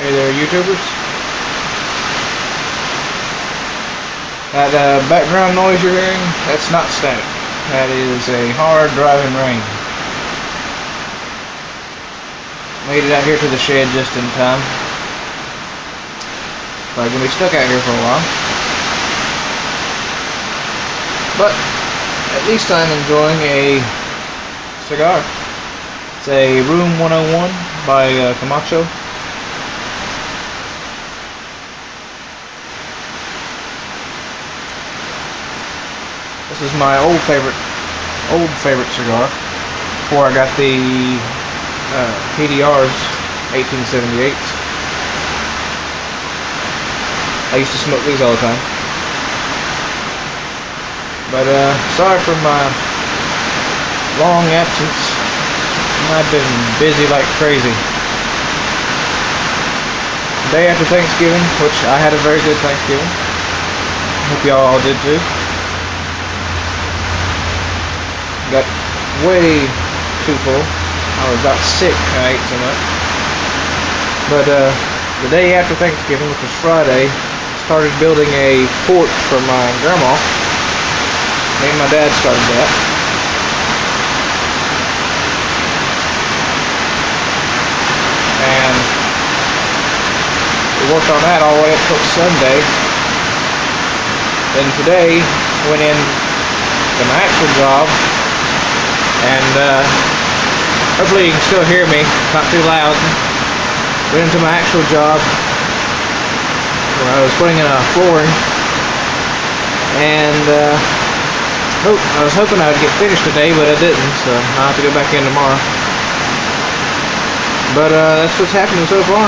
Hey there, YouTubers. That background noise you're hearing, that's not static. That is a hard driving rain. Made it out here to the shed just in time. Probably gonna be stuck out here for a while. But at least I'm enjoying a cigar. It's a Room 101 by Camacho. This is my old favorite cigar before I got the PDRs 1878s. I used to smoke these all the time. But sorry for my long absence. I've been busy like crazy. Day after Thanksgiving, which I had a very good Thanksgiving. Hope y'all all did too. Got way too full. I was about sick. I ate so much. But the day after Thanksgiving, which was Friday, started building a fort for my grandma. Me and my dad started that. And we worked on that all the way up till Sunday. Then today went in to my actual job. And hopefully you can still hear me, not too loud. Went into my actual job where I was putting in a flooring, and I was hoping I would get finished today, but I didn't, so I'll have to go back in tomorrow. But that's what's happening so far.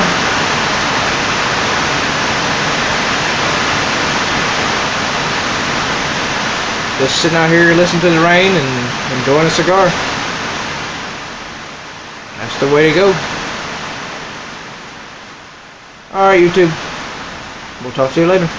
Just sitting out here listening to the rain and enjoying a cigar. That's the way to go. Alright, YouTube. We'll talk to you later.